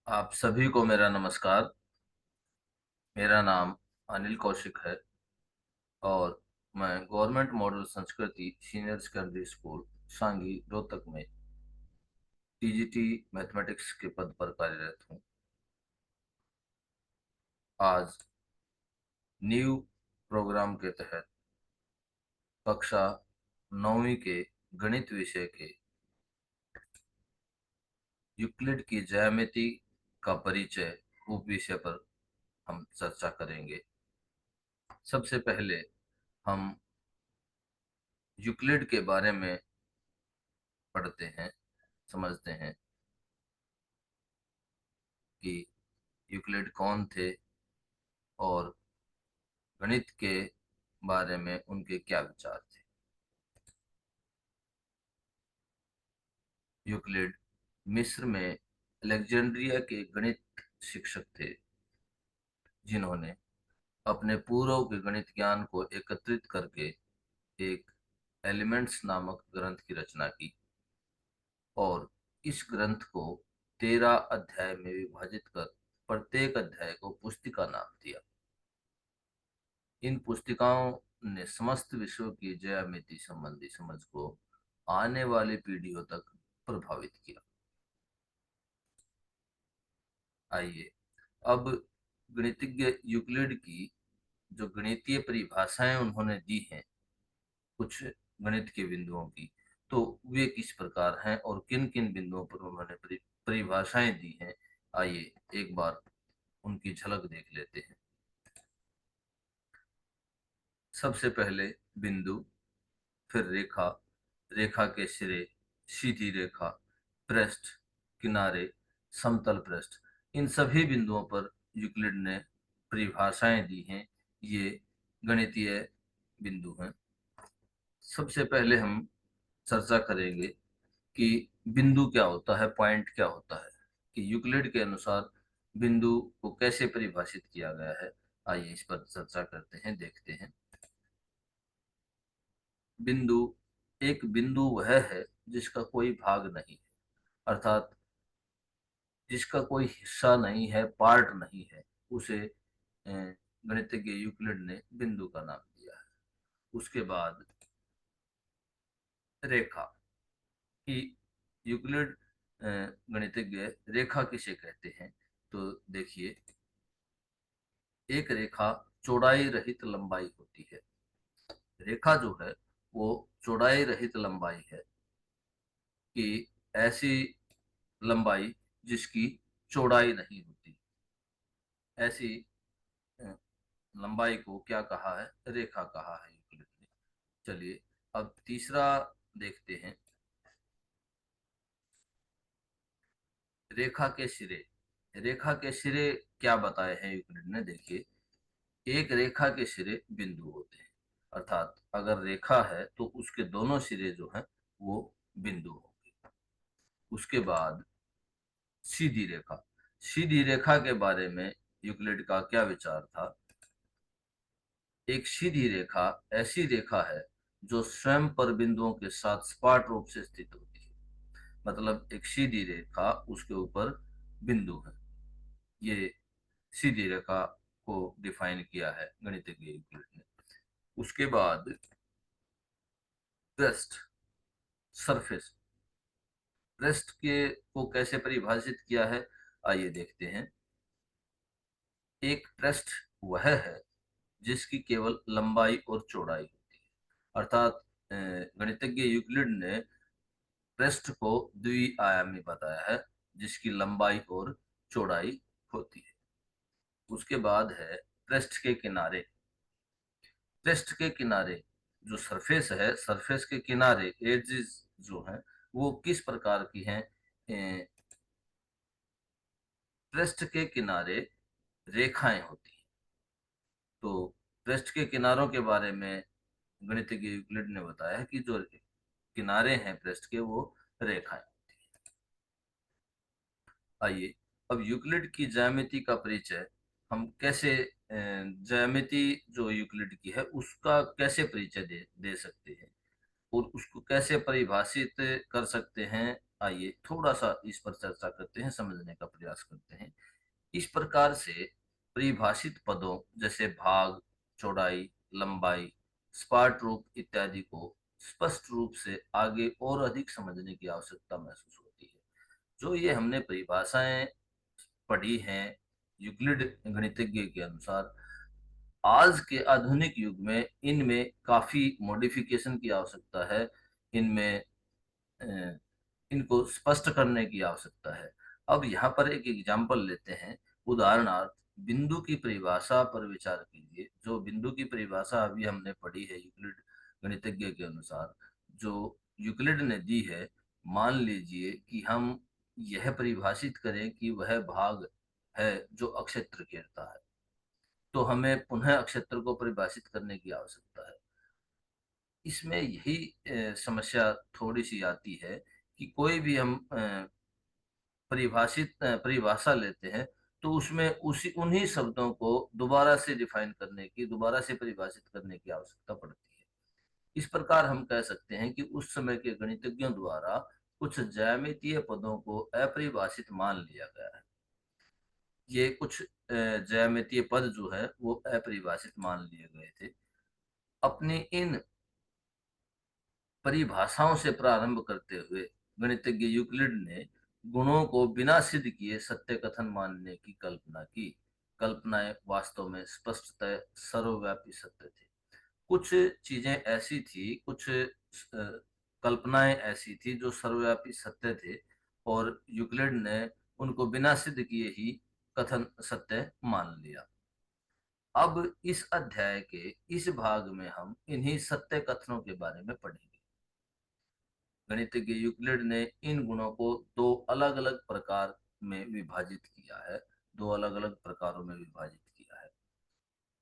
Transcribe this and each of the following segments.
आप सभी को मेरा नमस्कार। मेरा नाम अनिल कौशिक है और मैं गवर्नमेंट मॉडल संस्कृति सीनियर सेकेंडरी स्कूल सांगी रोहतक में टीजीटी मैथमेटिक्स के पद पर कार्यरत हूँ। आज न्यू प्रोग्राम के तहत कक्षा 9वीं के गणित विषय के यूक्लिड की ज्यामिति का परिचय उप विषय पर हम चर्चा करेंगे। सबसे पहले हम यूक्लिड के बारे में पढ़ते हैं, समझते हैं कि यूक्लिड कौन थे और गणित के बारे में उनके क्या विचार थे। यूक्लिड मिस्र में अलेक्जेंड्रिया के गणित शिक्षक थे, जिन्होंने अपने पूर्व के गणित ज्ञान को एकत्रित करके एक एलिमेंट्स नामक ग्रंथ की रचना की और इस ग्रंथ को 13 अध्याय में विभाजित कर प्रत्येक अध्याय को पुस्तिका नाम दिया। इन पुस्तिकाओं ने समस्त विश्व की ज्यामिति संबंधी समझ को आने वाली पीढ़ियों तक प्रभावित किया। आइए अब गणितज्ञ यूक्लिड की जो गणितीय परिभाषाएं उन्होंने दी हैं कुछ गणित के बिंदुओं की, तो वे किस प्रकार हैं और किन किन बिंदुओं पर उन्होंने परिभाषाएं दी हैं, आइए एक बार उनकी झलक देख लेते हैं। सबसे पहले बिंदु, फिर रेखा, रेखा के सिरे, सीधी रेखा, पृष्ठ, किनारे, समतल पृष्ठ, इन सभी बिंदुओं पर यूक्लिड ने परिभाषाएं दी हैं। ये गणितीय बिंदु हैं। सबसे पहले हम चर्चा करेंगे कि बिंदु क्या होता है, पॉइंट क्या होता है, कि यूक्लिड के अनुसार बिंदु को कैसे परिभाषित किया गया है। आइए इस पर चर्चा करते हैं, देखते हैं। बिंदु, एक बिंदु वह है जिसका कोई भाग नहीं है, अर्थात जिसका कोई हिस्सा नहीं है, पार्ट नहीं है, उसे गणितज्ञ यूक्लिड ने बिंदु का नाम दिया है। उसके बाद रेखा की, यूक्लिड गणितज्ञ रेखा किसे कहते हैं, तो देखिए, एक रेखा चौड़ाई रहित लंबाई होती है। रेखा जो है वो चौड़ाई रहित लंबाई है, कि ऐसी लंबाई जिसकी चौड़ाई नहीं होती, ऐसी अ, लंबाई को क्या कहा है, रेखा कहा है यूक्लिड ने। चलिए अब तीसरा देखते हैं, रेखा के सिरे। रेखा के सिरे क्या बताए हैं यूक्लिड ने, देखिए, एक रेखा के सिरे बिंदु होते हैं, अर्थात अगर रेखा है तो उसके दोनों सिरे जो हैं वो बिंदु होंगे। उसके बाद सीधी रेखा। सीधी रेखा के बारे में यूक्लिड का क्या विचार था। एक सीधी रेखा ऐसी रेखा है जो स्वयं पर बिंदुओं के साथ सपाट रूप से स्थित होती है, मतलब एक सीधी रेखा, उसके ऊपर बिंदु है। ये सीधी रेखा को डिफाइन किया है गणितज्ञ यूक्लिड ने। उसके बाद पृष्ठ, सरफेस। पृष्ठ के को कैसे परिभाषित किया है, आइए देखते हैं। एक पृष्ठ वह है जिसकी केवल लंबाई और चौड़ाई होती है, अर्थात गणितज्ञ यूक्लिड ने पृष्ठ को द्विआयामी बताया है, जिसकी लंबाई और चौड़ाई होती है। उसके बाद है पृष्ठ के किनारे। पृष्ठ के किनारे जो सरफेस है, सरफेस के किनारे, एजेस जो हैं, वो किस प्रकार की हैं। पृष्ठ के किनारे रेखाएं होती हैं। तो पृष्ठ के किनारों के बारे में गणितज्ञ यूक्लिड ने बताया है कि जो किनारे हैं पृष्ठ के, वो रेखाएं होती हैं। आइए अब यूक्लिड की ज्यामिति का परिचय हम कैसे, ज्यामिति जो यूक्लिड की है उसका कैसे परिचय दे सकते हैं और उसको कैसे परिभाषित कर सकते हैं, आइए थोड़ा सा इस पर चर्चा करते हैं, समझने का प्रयास करते हैं। इस प्रकार से परिभाषित पदों जैसे भाग, चौड़ाई, लंबाई, सपाट रूप इत्यादि को स्पष्ट रूप से आगे और अधिक समझने की आवश्यकता महसूस होती है। जो ये हमने परिभाषाएं पढ़ी हैं यूक्लिड गणितज्ञ के अनुसार, आज के आधुनिक युग में इनमें काफी मॉडिफिकेशन की आवश्यकता है। इनमें अ, इनको स्पष्ट करने की आवश्यकता है। अब यहाँ पर एक एग्जाम्पल लेते हैं। उदाहरणार्थ, बिंदु की परिभाषा पर विचार कीजिए। जो बिंदु की परिभाषा अभी हमने पढ़ी है यूक्लिड गणितज्ञ के अनुसार, जो यूक्लिड ने दी है, मान लीजिए कि हम यह परिभाषित करें कि वह भाग है जो अक्षेत्र घेरता है, तो हमें पुनः अक्षेत्र को परिभाषित करने की आवश्यकता है। इसमें यही समस्या थोड़ी सी आती है कि कोई भी हम परिभाषा लेते हैं, तो उसमें उसी उन्हीं शब्दों को दोबारा से डिफाइन करने की, दोबारा से परिभाषित करने की आवश्यकता पड़ती है। इस प्रकार हम कह सकते हैं कि उस समय के गणितज्ञों द्वारा कुछ ज्यामितीय पदों को अपरिभाषित मान लिया गया है। ये कुछ ज्यामितीय पद जो है वो अपरिभाषित मान लिए गए थे। अपनी इन परिभाषाओं से प्रारंभ करते हुए गणितज्ञ यूक्लिड ने गुणों को बिना सिद्ध किए सत्य कथन मानने की कल्पना की। कल्पनाएं वास्तव में स्पष्टतः सर्वव्यापी सत्य थे। कुछ चीजें ऐसी थी, कुछ कल्पनाएं ऐसी थी जो सर्वव्यापी सत्य थे, और यूक्लिड ने उनको बिना सिद्ध किए ही कथन सत्य मान लिया। अब इस अध्याय के इस भाग में हम इन्हीं सत्य कथनों के बारे में पढ़ेंगे। गणितज्ञ यूक्लिड ने इन गुणों को दो अलग अलग प्रकार में विभाजित किया है, दो अलग अलग प्रकारों में विभाजित किया है।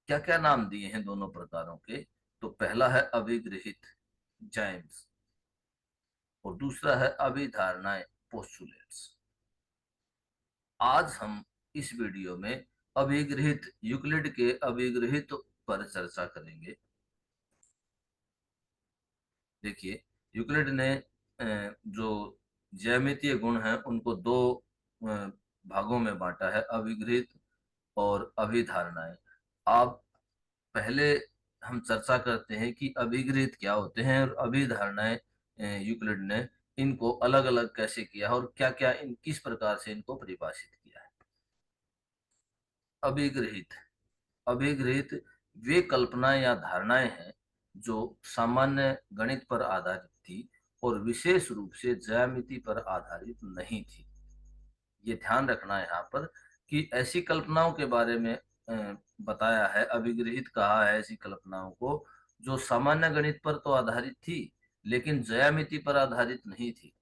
क्या क्या नाम दिए हैं दोनों प्रकारों के? तो पहला है अभिगृहित, जैम्स, और दूसरा है अभिधारणाएं, पोस्टुलेट्स। आज हम इस वीडियो में अभिगृहित, यूक्लिड के अभिगृहित पर चर्चा करेंगे। देखिए, यूक्लिड ने जो ज्यामितीय गुण हैं उनको दो भागों में बांटा है, अभिगृहित और अभिधारणाएं। आप पहले हम चर्चा करते हैं कि अभिगृहित क्या होते हैं और अभिधारणाएं यूक्लिड ने इनको अलग अलग कैसे किया और क्या क्या किस प्रकार से इनको परिभाषित किया है। अभिगृहित, अभिगृहित वे कल्पनाएं या धारणाएं हैं जो सामान्य गणित पर आधारित थी और विशेष रूप से ज्यामिति पर आधारित नहीं थी। ये ध्यान रखना है यहाँ पर कि ऐसी कल्पनाओं के बारे में बताया है, अभिगृहित कहा है ऐसी कल्पनाओं को जो सामान्य गणित पर तो आधारित थी लेकिन ज्यामिति पर आधारित नहीं थी।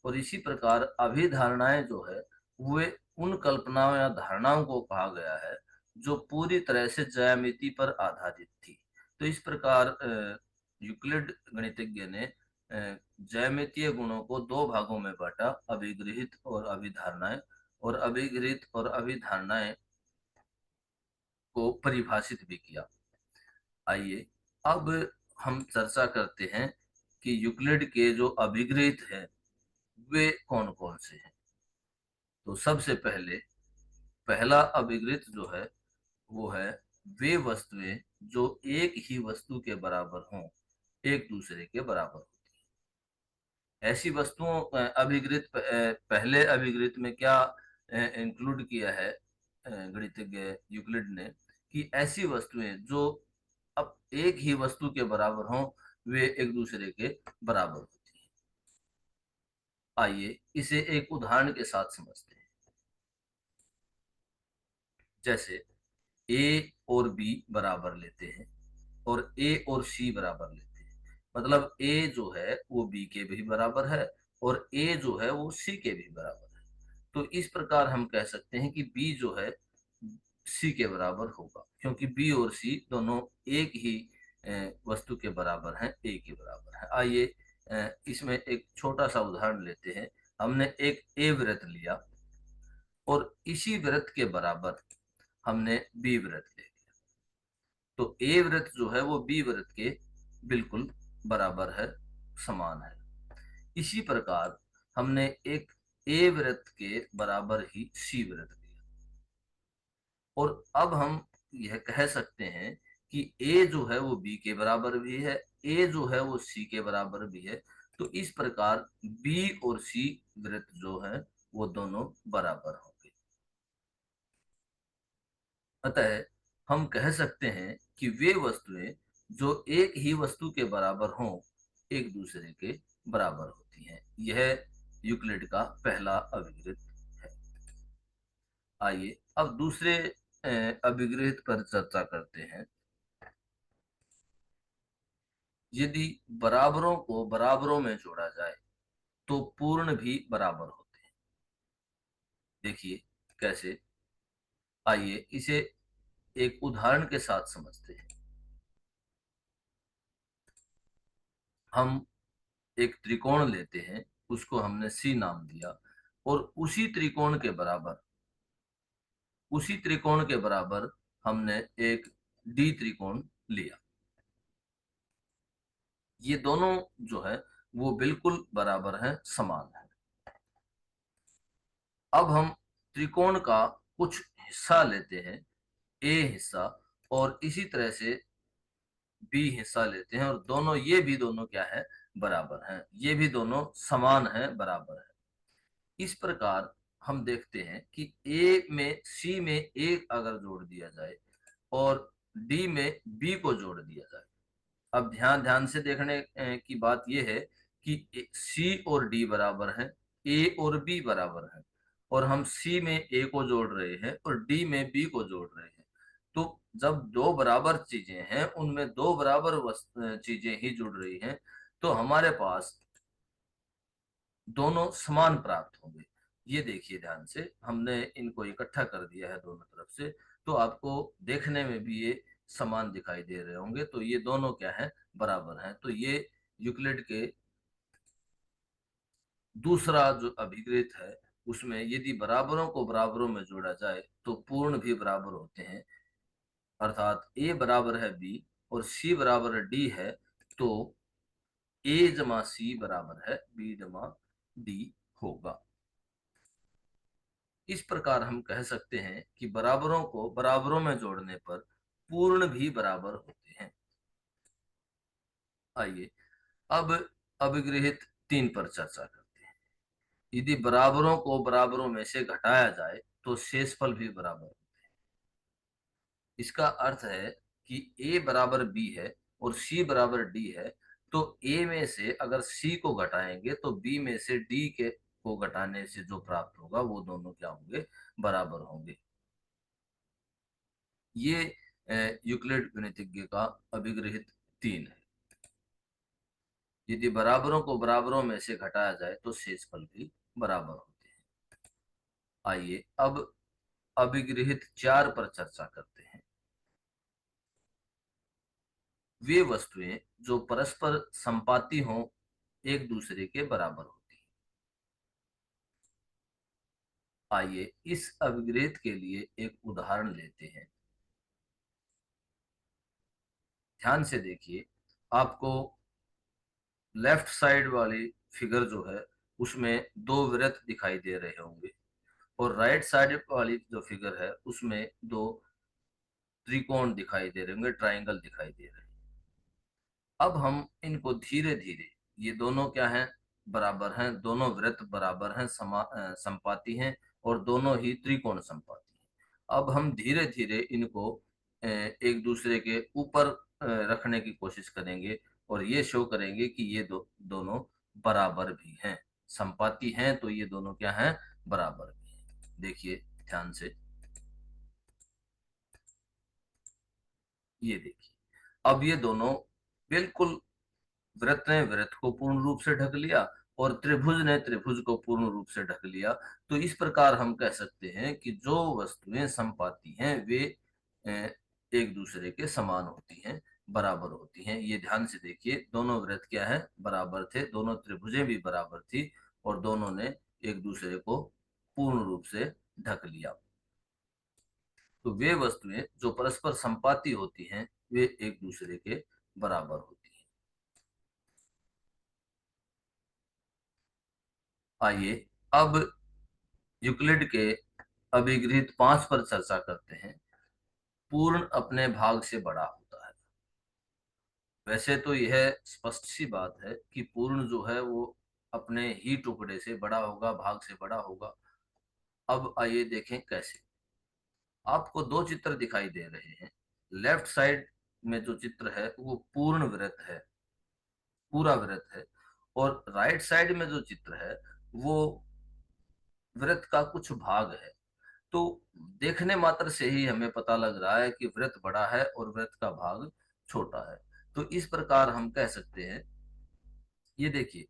और इसी प्रकार अभिधारणाएं जो है वे उन कल्पनाओं या धारणाओं को कहा गया है जो पूरी तरह से ज्यामिति पर आधारित थी। तो इस प्रकार यूक्लिड गणितज्ञ ने ज्यामितीय गुणों को दो भागों में बांटा, अभिगृहित और अभिधारणाएं, और अभिगृहित और अभिधारणाएं को परिभाषित भी किया। आइए अब हम चर्चा करते हैं कि यूक्लिड के जो अभिगृहित हैं वे कौन कौन से हैं। तो सबसे पहले पहला अभिगृहित जो है वो है वे वस्तुएं जो एक ही वस्तु के बराबर हों, एक दूसरे के बराबर होती है। ऐसी वस्तुओं अभिगृहित पहले अभिगृहित में क्या इंक्लूड किया है गणितज्ञ यूक्लिड ने कि ऐसी वस्तुएं जो अब एक ही वस्तु के बराबर हों, वे एक दूसरे के बराबर होती है। आइए इसे एक उदाहरण के साथ समझते हैं। जैसे ए और बी बराबर लेते हैं और ए और सी बराबर लेते हैं, मतलब ए जो है वो बी के भी बराबर है और ए जो है वो सी के भी बराबर है। तो इस प्रकार हम कह सकते हैं कि बी जो है सी के बराबर होगा, क्योंकि बी और सी दोनों एक ही वस्तु के बराबर हैं, ए के बराबर है। आइए इसमें एक छोटा सा उदाहरण लेते हैं। हमने एक ए वृत्त लिया और इसी वृत्त के बराबर हमने बी वृत्त ले लिया, तो ए वृत्त जो है वो बी वृत्त के बिल्कुल बराबर है, समान है। इसी प्रकार हमने एक ए वृत्त के बराबर ही सी वृत्त लिया, और अब हम यह कह सकते हैं कि ए जो है वो बी के बराबर भी है, ए जो है वो सी के बराबर भी है। तो इस प्रकार बी और सी वृत्त जो है वो दोनों बराबर होंगे। अतः हम कह सकते हैं कि वे वस्तुएं जो एक ही वस्तु के बराबर हों एक दूसरे के बराबर होती हैं। यह यूक्लिड का पहला अभिगृहित है। आइए अब दूसरे अभिगृहित पर चर्चा करते हैं। यदि बराबरों को बराबरों में जोड़ा जाए तो पूर्ण भी बराबर होते हैं। देखिए कैसे, आइए इसे एक उदाहरण के साथ समझते हैं। हम एक त्रिकोण लेते हैं, उसको हमने सी नाम दिया, और उसी त्रिकोण के बराबर हमने एक डी त्रिकोण लिया। ये दोनों जो है वो बिल्कुल बराबर हैं, समान है। अब हम त्रिकोण का कुछ हिस्सा लेते हैं, ए हिस्सा, और इसी तरह से बी हिस्सा लेते हैं, और दोनों, ये भी दोनों क्या है, बराबर हैं, ये भी दोनों समान है, बराबर है। इस प्रकार हम देखते हैं कि ए में सी में ए अगर जोड़ दिया जाए और डी में बी को जोड़ दिया जाए। अब ध्यान ध्यान से देखने की बात यह है कि सी और डी बराबर हैं, ए और बी बराबर हैं, और हम सी में ए को जोड़ रहे हैं और डी में बी को जोड़ रहे हैं। तो जब दो बराबर चीजें हैं उनमें दो बराबर चीजें ही जुड़ रही हैं, तो हमारे पास दोनों समान प्राप्त होंगे। ये देखिए ध्यान से, हमने इनको इकट्ठा कर दिया है दोनों तरफ से, तो आपको देखने में भी ये समान दिखाई दे रहे होंगे। तो ये दोनों क्या है, बराबर हैं। तो ये यूक्लिड के दूसरा जो अभिगृहित है, उसमें यदि बराबरों को बराबरों में जोड़ा जाए तो पूर्ण भी बराबर होते हैं। अर्थात ए बराबर है बी और सी बराबर है डी है, तो ए जमा सी बराबर है बी जमा डी होगा। इस प्रकार हम कह सकते हैं कि बराबरों को बराबरों में जोड़ने पर पूर्ण भी बराबर होते हैं। आइए अब अभिगृहित 3 पर चर्चा करते हैं। यदि बराबरों को बराबरों में से घटाया जाए तो शेषफल भी बराबर होते हैं। इसका अर्थ है कि ए बराबर बी है और सी बराबर डी है, तो ए में से अगर सी को घटाएंगे तो बी में से डी के को घटाने से जो प्राप्त होगा वो दोनों क्या होंगे, बराबर होंगे। ये यूक्लिड गणितज्ञ का अभिगृहित 3 है। यदि बराबरों को बराबरों में से घटाया जाए तो शेषफल भी बराबर होते हैं। आइए अब अभिगृहित 4 पर चर्चा करते हैं। वे वस्तुएं जो परस्पर संपाती हों एक दूसरे के बराबर होती हैं। आइए इस अभिगृहित के लिए एक उदाहरण लेते हैं। ध्यान से देखिए, आपको लेफ्ट साइड वाली फिगर जो है उसमें 2 वृत्त दिखाई दे रहे होंगे, और राइट साइड वाली जो फिगर है उसमें 2 त्रिकोण दिखाई दे रहे होंगे, ट्राइंगल दिखाई दे रहे हैं। अब हम इनको धीरे धीरे, ये दोनों क्या हैं, बराबर हैं, दोनों वृत्त बराबर हैं, संपाती हैं, और दोनों ही त्रिकोण संपाती हैं। अब हम धीरे धीरे इनको एक दूसरे के ऊपर रखने की कोशिश करेंगे, और ये शो करेंगे कि ये दोनों बराबर भी हैं, संपाती हैं, तो ये दोनों क्या हैं, बराबर भी हैं। देखिए ध्यान से, ये देखिए, अब ये दोनों बिल्कुल, वृत्त ने वृत्त को पूर्ण रूप से ढक लिया और त्रिभुज ने त्रिभुज को पूर्ण रूप से ढक लिया। तो इस प्रकार हम कह सकते हैं कि जो वस्तुएं संपाती हैं वे एक दूसरे के समान होती हैं, बराबर होती हैं। ये ध्यान से देखिए, दोनों वृत्त क्या है, बराबर थे, दोनों त्रिभुजें भी बराबर थी, और दोनों ने एक दूसरे को पूर्ण रूप से ढक लिया। तो वे वस्तुएं जो परस्पर संपाती होती हैं वे एक दूसरे के बराबर होती हैं। आइए अब यूक्लिड के अभिगृहित 5 पर चर्चा करते हैं। पूर्ण अपने भाग से बड़ा होता है। वैसे तो यह स्पष्ट सी बात है कि पूर्ण जो है वो अपने ही टुकड़े से बड़ा होगा, भाग से बड़ा होगा। अब आइए देखें कैसे। आपको दो चित्र दिखाई दे रहे हैं। लेफ्ट साइड में जो चित्र है वो पूर्ण वृत्त है, पूरा वृत्त है। और राइट साइड में जो चित्र है वो वृत्त का कुछ भाग है। तो देखने मात्र से ही हमें पता लग रहा है कि वृत्त बड़ा है और वृत्त का भाग छोटा है। तो इस प्रकार हम कह सकते हैं, ये देखिए,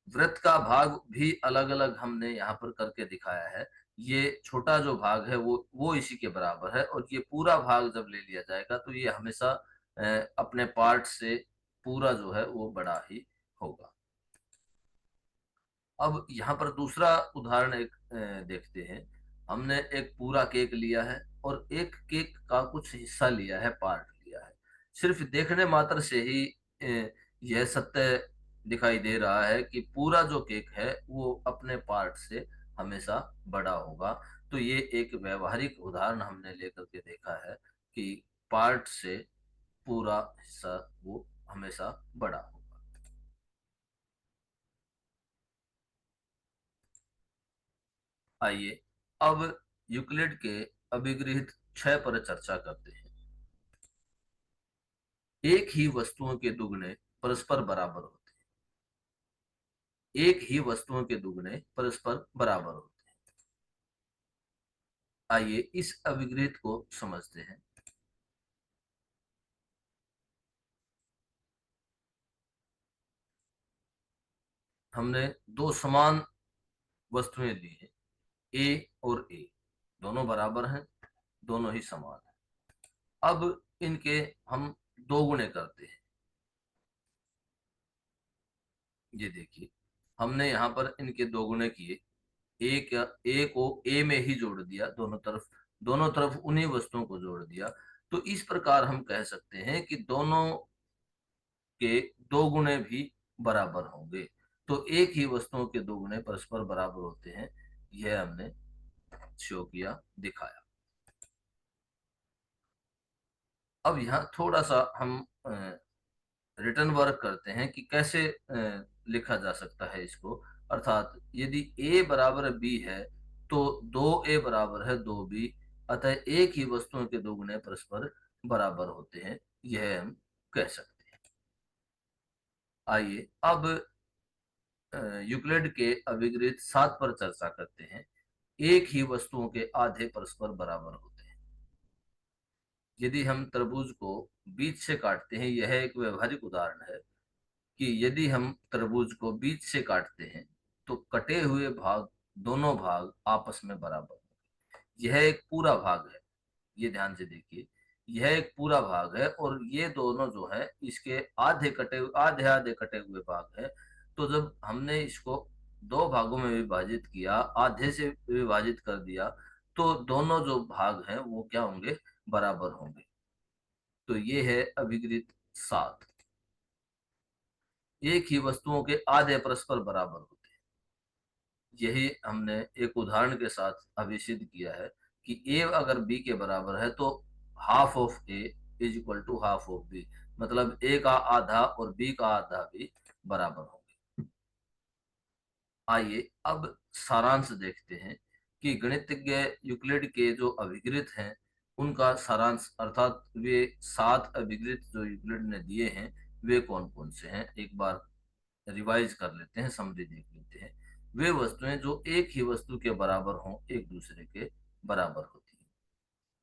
वृत्त का भाग भी अलग अलग हमने यहाँ पर करके दिखाया है। ये छोटा जो भाग है वो इसी के बराबर है, और ये पूरा भाग जब ले लिया जाएगा तो ये हमेशा अपने पार्ट से पूरा जो है वो बड़ा ही होगा। अब यहाँ पर दूसरा उदाहरण एक देखते हैं। हमने एक पूरा केक लिया है और एक केक का कुछ हिस्सा लिया है, पार्ट लिया है। सिर्फ देखने मात्र से ही यह सत्य दिखाई दे रहा है कि पूरा जो केक है वो अपने पार्ट से हमेशा बड़ा होगा। तो ये एक व्यवहारिक उदाहरण हमने लेकर के देखा है कि पार्ट से पूरा हिस्सा वो हमेशा बड़ा होगा। आइए अब यूक्लिड के अभिगृहित 6 पर चर्चा करते हैं। एक ही वस्तुओं के दुगने परस्पर बराबर होते हैं। एक ही वस्तुओं के दुगने परस्पर बराबर होते हैं। आइए इस अभिगृहित को समझते हैं। हमने दो समान वस्तुएं ली हैं, ए और ए, दोनों बराबर हैं, दोनों ही समान हैं। अब इनके हम दो गुणे करते हैं। ये देखिए, हमने यहाँ पर इनके दो गुणे किए। एक या ए को ए में ही जोड़ दिया, दोनों तरफ उन्हीं वस्तुओं को जोड़ दिया। तो इस प्रकार हम कह सकते हैं कि दोनों के दो गुणे भी बराबर होंगे। तो एक ही वस्तुओं के दो गुणे परस्पर बराबर होते हैं, यह हमने शो किया, दिखाया। अब यहाँ थोड़ा सा हम रिटर्न वर्क करते हैं कि कैसे लिखा जा सकता है इसको। अर्थात यदि a बराबर b है तो दो ए बराबर है दो बी, अतः एक ही वस्तुओं के दो गुणे परस्पर बराबर होते हैं, यह हम कह सकते हैं। आइए अब यूक्लिड के अभिगृहित 7 पर चर्चा करते हैं। एक ही वस्तुओं के आधे परस्पर बराबर होते हैं। यदि हम तरबूज को बीच से काटते हैं, यह एक व्यवहारिक उदाहरण है कि यदि हम तरबूज को बीच से काटते हैं तो कटे हुए भाग, दोनों भाग आपस में बराबर होंगे। यह एक पूरा भाग है, ये ध्यान से देखिए। यह एक पूरा भाग है और ये दोनों जो है इसके आधे आधे कटे हुए भाग है। तो जब हमने इसको दो भागों में विभाजित किया, आधे से विभाजित कर दिया, तो दोनों जो भाग हैं वो क्या होंगे, बराबर होंगे। तो ये है अभिगृहित 7। एक ही वस्तुओं के आधे परस्पर बराबर होते हैं। यही हमने एक उदाहरण के साथ अभी सिद्ध किया है कि ए अगर बी के बराबर है तो half of A is equal to half of B, मतलब ए का आधा और बी का आधा भी बराबर होंगे। आइए अब सारांश देखते हैं कि गणितज्ञ यूक्लिड के जो अभिगृहित हैं उनका सारांश, अर्थात वे 7 अभिगृहित जो यूक्लिड ने दिए हैं वे कौन कौन से हैं, एक बार रिवाइज कर लेते हैं, समरी देख लेते हैं। वे वस्तुएं जो एक ही वस्तु के बराबर हों, एक दूसरे के बराबर होती हैं।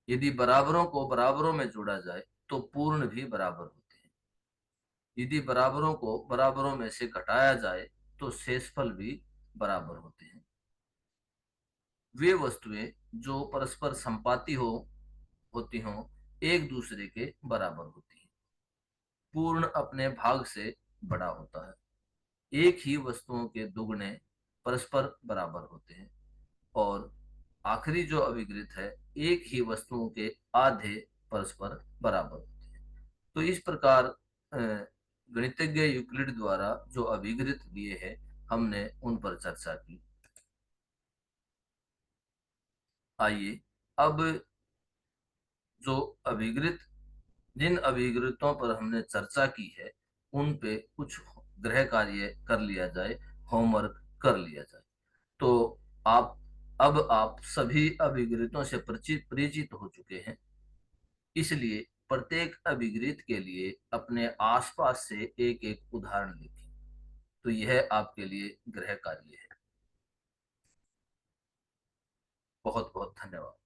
यदि बराबरों को बराबरों में जोड़ा जाए तो पूर्ण भी बराबर होते हैं। यदि बराबरों को बराबरों में से घटाया जाए तो शेषफल भी बराबर होते हैं। वे वस्तुएं जो परस्पर संपाती होती हों, एक दूसरे के बराबर होती हैं। पूर्ण अपने भाग से बड़ा होता है। एक ही वस्तुओं के दुगने परस्पर बराबर होते हैं। और आखिरी जो अभिगृहित है, एक ही वस्तुओं के आधे परस्पर बराबर होते हैं। तो इस प्रकार गणितज्ञ यूक्लिड द्वारा जो अभिगृहित दिए हैं हमने उन पर चर्चा की। आइए अब जो अभिकृत जिन अभिकृतों पर हमने चर्चा की है उन पे कुछ गृह कार्य कर लिया जाए, होमवर्क कर लिया जाए। तो आप आप सभी अभिकृतों से परिचित परिचित हो चुके हैं, इसलिए प्रत्येक अभिकृत के लिए अपने आसपास से एक एक उदाहरण लिखें। तो यह आपके लिए गृह कार्य है। बहुत बहुत धन्यवाद।